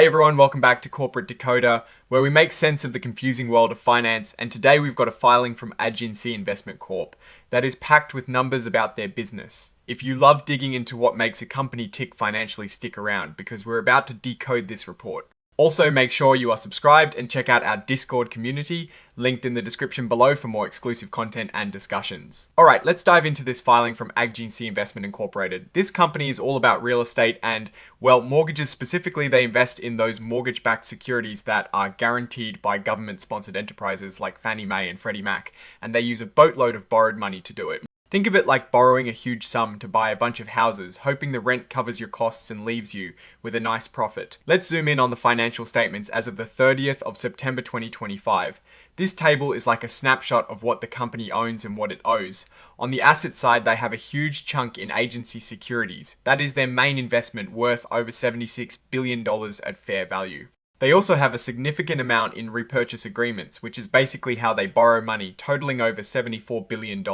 Hey everyone, welcome back to Corporate Decoder, where we make sense of the confusing world of finance, and today we've got a filing from AGNC Investment Corp that is packed with numbers about their business. If you love digging into what makes a company tick financially, stick around, because we're about to decode this report. Also, make sure you are subscribed and check out our Discord community, linked in the description below for more exclusive content and discussions. Alright, let's dive into this filing from AGNC Investment Incorporated. This company is all about real estate and, well, mortgages specifically. They invest in those mortgage-backed securities that are guaranteed by government-sponsored enterprises like Fannie Mae and Freddie Mac, and they use a boatload of borrowed money to do it. Think of it like borrowing a huge sum to buy a bunch of houses, hoping the rent covers your costs and leaves you with a nice profit. Let's zoom in on the financial statements as of the 30th of September 2025. This table is like a snapshot of what the company owns and what it owes. On the asset side, they have a huge chunk in agency securities. That is their main investment, worth over $76 billion at fair value. They also have a significant amount in repurchase agreements, which is basically how they borrow money, totaling over $74 billion.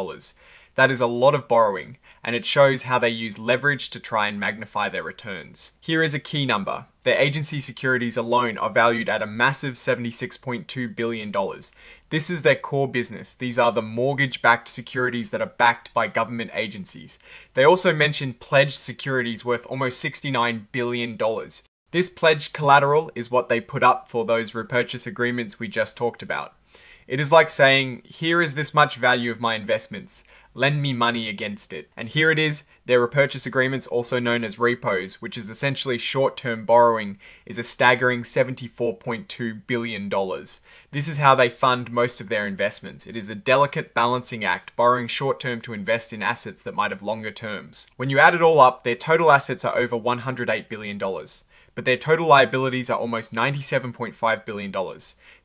That is a lot of borrowing, and it shows how they use leverage to try and magnify their returns. Here is a key number. Their agency securities alone are valued at a massive $76.2 billion. This is their core business. These are the mortgage-backed securities that are backed by government agencies. They also mentioned pledged securities worth almost $69 billion. This pledged collateral is what they put up for those repurchase agreements we just talked about. It is like saying, here is this much value of my investments, lend me money against it. And here it is, their repurchase agreements, also known as repos, which is essentially short-term borrowing, is a staggering $74.2 billion. This is how they fund most of their investments. It is a delicate balancing act, borrowing short-term to invest in assets that might have longer terms. When you add it all up, their total assets are over $108 billion. But their total liabilities are almost $97.5 billion.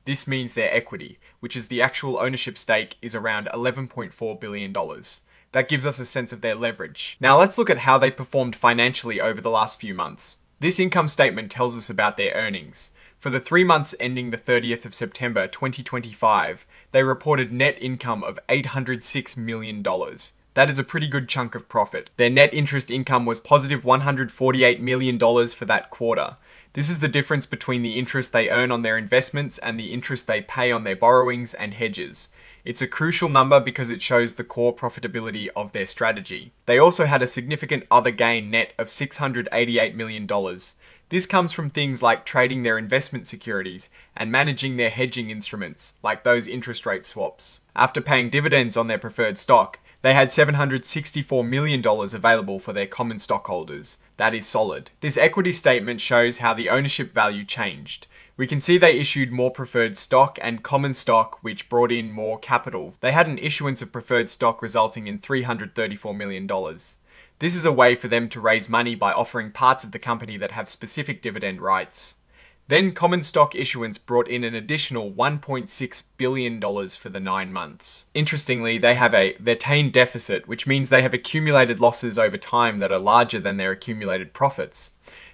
This means their equity, which is the actual ownership stake, is around $11.4 billion. That gives us a sense of their leverage. Now let's look at how they performed financially over the last few months. This income statement tells us about their earnings. For the 3 months ending the 30th of September 2025, they reported net income of $806 million. That is a pretty good chunk of profit. Their net interest income was positive $148 million for that quarter. This is the difference between the interest they earn on their investments and the interest they pay on their borrowings and hedges. It's a crucial number because it shows the core profitability of their strategy. They also had a significant other gain net of $688 million. This comes from things like trading their investment securities and managing their hedging instruments, like those interest rate swaps. After paying dividends on their preferred stock, they had $764 million available for their common stockholders. That is solid. This equity statement shows how the ownership value changed. We can see they issued more preferred stock and common stock, which brought in more capital. They had an issuance of preferred stock resulting in $334 million. This is a way for them to raise money by offering parts of the company that have specific dividend rights. Then common stock issuance brought in an additional $1.6 billion for the 9 months. Interestingly, they have a retained deficit, which means they have accumulated losses over time that are larger than their accumulated profits.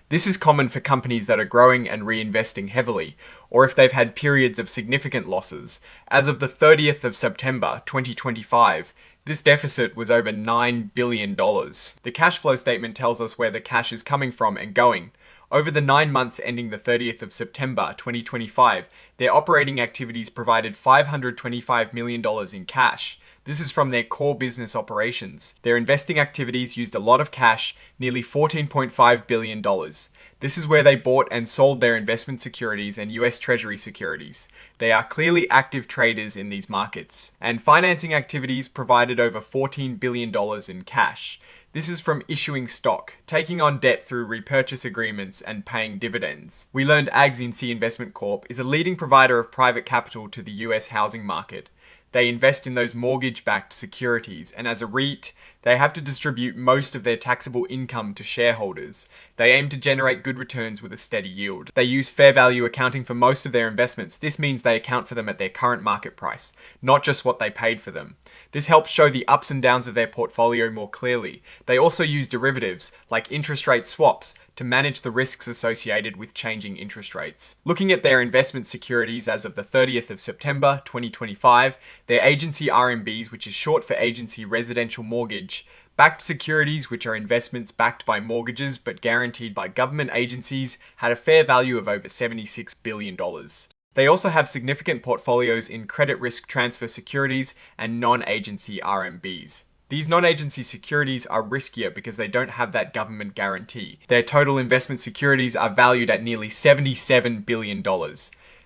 This is common for companies that are growing and reinvesting heavily, or if they've had periods of significant losses. As of the 30th of September 2025, this deficit was over $9 billion. The cash flow statement tells us where the cash is coming from and going. Over the 9 months ending the 30th of September 2025, their operating activities provided $525 million in cash. This is from their core business operations. Their investing activities used a lot of cash, nearly $14.5 billion. This is where they bought and sold their investment securities and US Treasury securities. They are clearly active traders in these markets. And financing activities provided over $14 billion in cash. This is from issuing stock, taking on debt through repurchase agreements, and paying dividends. We learned AGNC Investment Corp is a leading provider of private capital to the US housing market. They invest in those mortgage-backed securities, and as a REIT, they have to distribute most of their taxable income to shareholders. They aim to generate good returns with a steady yield. They use fair value accounting for most of their investments. This means they account for them at their current market price, not just what they paid for them. This helps show the ups and downs of their portfolio more clearly. They also use derivatives, like interest rate swaps, to manage the risks associated with changing interest rates. Looking at their investment securities as of the 30th of September 2025, their agency RMBs, which is short for Agency Residential Mortgage, Backed securities, which are investments backed by mortgages but guaranteed by government agencies, had a fair value of over $76 billion. They also have significant portfolios in credit risk transfer securities and non-agency RMBs. These non-agency securities are riskier because they don't have that government guarantee. Their total investment securities are valued at nearly $77 billion.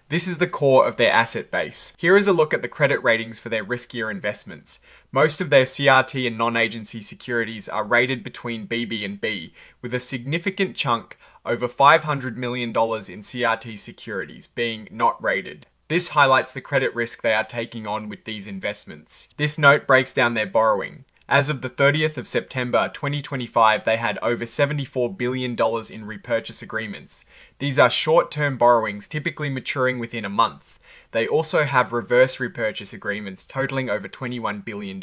This is the core of their asset base. Here is a look at the credit ratings for their riskier investments. Most of their CRT and non-agency securities are rated between BB and B, with a significant chunk, over $500 million in CRT securities, being not rated. This highlights the credit risk they are taking on with these investments. This note breaks down their borrowing. As of the 30th of September 2025, they had over $74 billion in repurchase agreements. These are short-term borrowings typically maturing within a month. They also have reverse repurchase agreements totaling over $21 billion.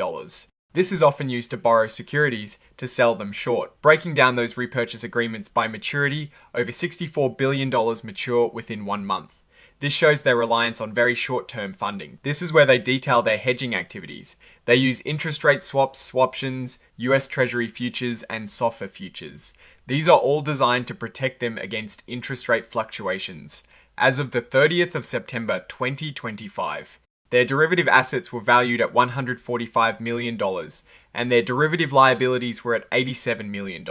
This is often used to borrow securities to sell them short. Breaking down those repurchase agreements by maturity, over $64 billion mature within 1 month. This shows their reliance on very short-term funding. This is where they detail their hedging activities. They use interest rate swaps, swaptions, US Treasury futures, and SOFR futures. These are all designed to protect them against interest rate fluctuations. As of the 30th of September 2025, their derivative assets were valued at $145 million, and their derivative liabilities were at $87 million.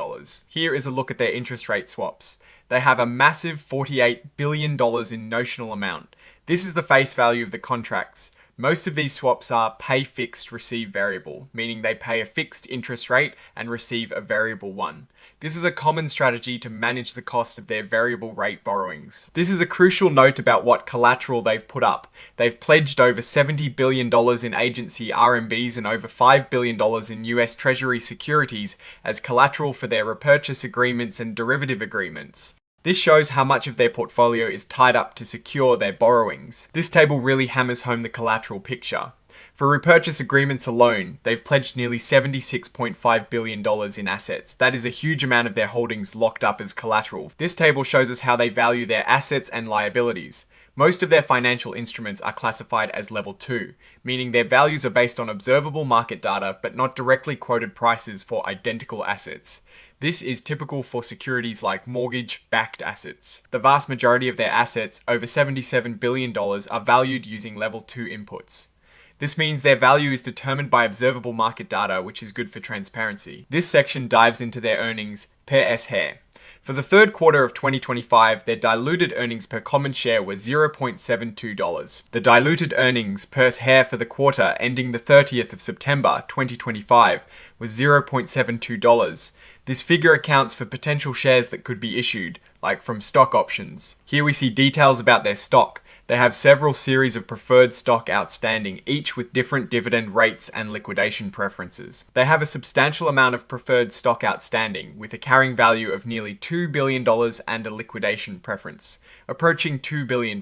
Here is a look at their interest rate swaps. They have a massive $48 billion in notional amount. This is the face value of the contracts. Most of these swaps are pay fixed, receive variable, meaning they pay a fixed interest rate and receive a variable one. This is a common strategy to manage the cost of their variable rate borrowings. This is a crucial note about what collateral they've put up. They've pledged over $70 billion in agency RMBs and over $5 billion in US Treasury securities as collateral for their repurchase agreements and derivative agreements. This shows how much of their portfolio is tied up to secure their borrowings. This table really hammers home the collateral picture. For repurchase agreements alone, they've pledged nearly $76.5 billion in assets. That is a huge amount of their holdings locked up as collateral. This table shows us how they value their assets and liabilities. Most of their financial instruments are classified as level 2, meaning their values are based on observable market data but not directly quoted prices for identical assets. This is typical for securities like mortgage-backed assets. The vast majority of their assets, over $77 billion, are valued using level 2 inputs. This means their value is determined by observable market data, which is good for transparency. This section dives into their earnings per S-share. For the third quarter of 2025, their diluted earnings per common share were $0.72. The diluted earnings per share for the quarter ending the 30th of September 2025 was $0.72. This figure accounts for potential shares that could be issued, like from stock options. Here we see details about their stock. They have several series of preferred stock outstanding, each with different dividend rates and liquidation preferences. They have a substantial amount of preferred stock outstanding, with a carrying value of nearly $2 billion and a liquidation preference, approaching $2 billion.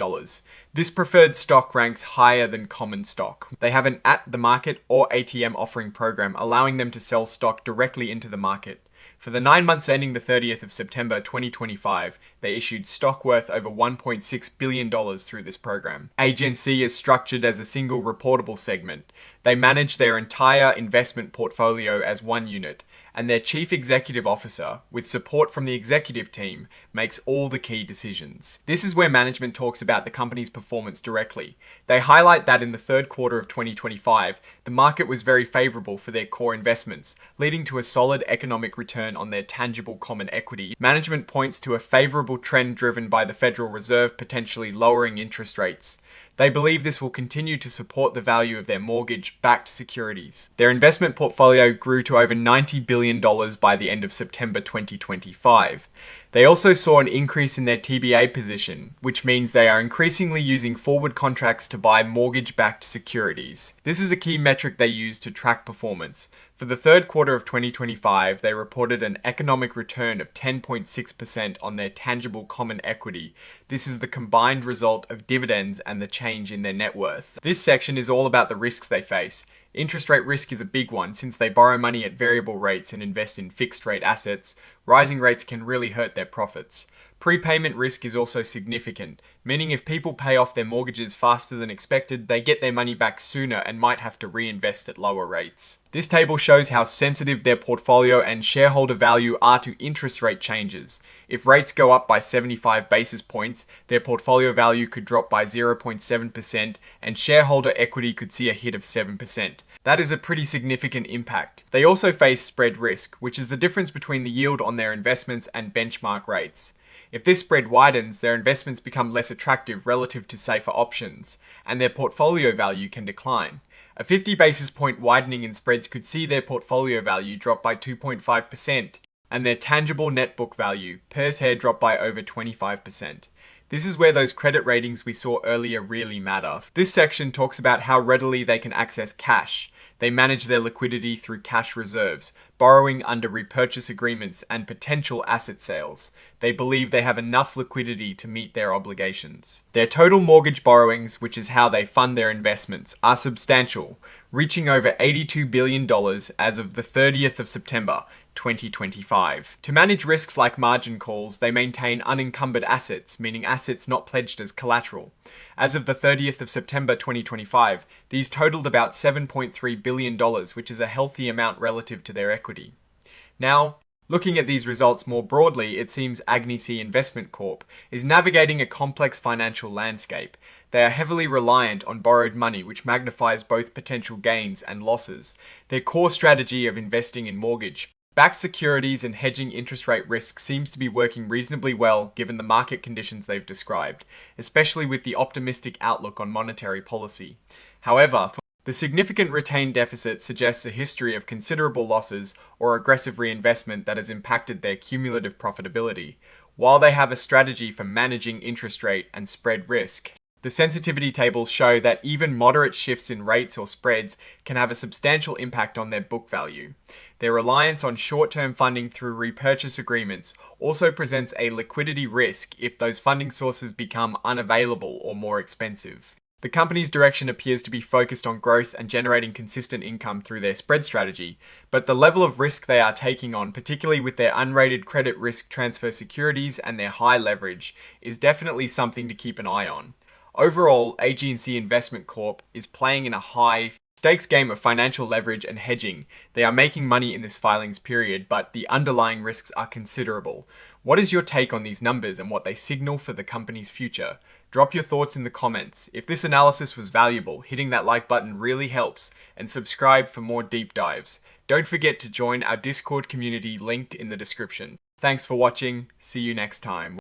This preferred stock ranks higher than common stock. They have an at-the-market or ATM offering program, allowing them to sell stock directly into the market. For the 9 months ending the 30th of September 2025, they issued stock worth over $1.6 billion through this program. AGNC is structured as a single reportable segment. They manage their entire investment portfolio as one unit, and their chief executive officer, with support from the executive team, makes all the key decisions. This is where management talks about the company's performance directly. They highlight that in the third quarter of 2025, the market was very favorable for their core investments, leading to a solid economic return on their tangible common equity. Management points to a favorable trend driven by the Federal Reserve potentially lowering interest rates. They believe this will continue to support the value of their mortgage-backed securities. Their investment portfolio grew to over $90 billion by the end of September 2025. They also saw an increase in their TBA position, which means they are increasingly using forward contracts to buy mortgage-backed securities. This is a key metric they use to track performance. For the third quarter of 2025, they reported an economic return of 10.6% on their tangible common equity. This is the combined result of dividends and the change in their net worth. This section is all about the risks they face. Interest rate risk is a big one since they borrow money at variable rates and invest in fixed rate assets. Rising rates can really hurt their profits. Prepayment risk is also significant, meaning if people pay off their mortgages faster than expected, they get their money back sooner and might have to reinvest at lower rates. This table shows how sensitive their portfolio and shareholder value are to interest rate changes. If rates go up by 75 basis points, their portfolio value could drop by 0.7% and shareholder equity could see a hit of 7%. That is a pretty significant impact. They also face spread risk, which is the difference between the yield on their investments and benchmark rates. If this spread widens, their investments become less attractive relative to safer options, and their portfolio value can decline. A 50 basis point widening in spreads could see their portfolio value drop by 2.5%, and their tangible net book value per share drop by over 25%. This is where those credit ratings we saw earlier really matter. This section talks about how readily they can access cash. They manage their liquidity through cash reserves, borrowing under repurchase agreements, and potential asset sales. They believe they have enough liquidity to meet their obligations. Their total mortgage borrowings, which is how they fund their investments, are substantial, reaching over $82 billion as of the 30th of September, 2025. To manage risks like margin calls, they maintain unencumbered assets, meaning assets not pledged as collateral. As of the 30th of September 2025, these totaled about $7.3 billion, which is a healthy amount relative to their equity. Now, looking at these results more broadly, it seems AGNC Investment Corp is navigating a complex financial landscape. They are heavily reliant on borrowed money, which magnifies both potential gains and losses. Their core strategy of investing in mortgage-backed securities and hedging interest rate risk seems to be working reasonably well given the market conditions they've described, especially with the optimistic outlook on monetary policy. However, the significant retained deficit suggests a history of considerable losses or aggressive reinvestment that has impacted their cumulative profitability. While they have a strategy for managing interest rate and spread risk, the sensitivity tables show that even moderate shifts in rates or spreads can have a substantial impact on their book value. Their reliance on short-term funding through repurchase agreements also presents a liquidity risk if those funding sources become unavailable or more expensive. The company's direction appears to be focused on growth and generating consistent income through their spread strategy, but the level of risk they are taking on, particularly with their unrated credit risk transfer securities and their high leverage, is definitely something to keep an eye on. Overall, AGNC Investment Corp is playing in a high-stakes game of financial leverage and hedging. They are making money in this filings period, but the underlying risks are considerable. What is your take on these numbers and what they signal for the company's future? Drop your thoughts in the comments. If this analysis was valuable, hitting that like button really helps, and subscribe for more deep dives. Don't forget to join our Discord community linked in the description. Thanks for watching. See you next time.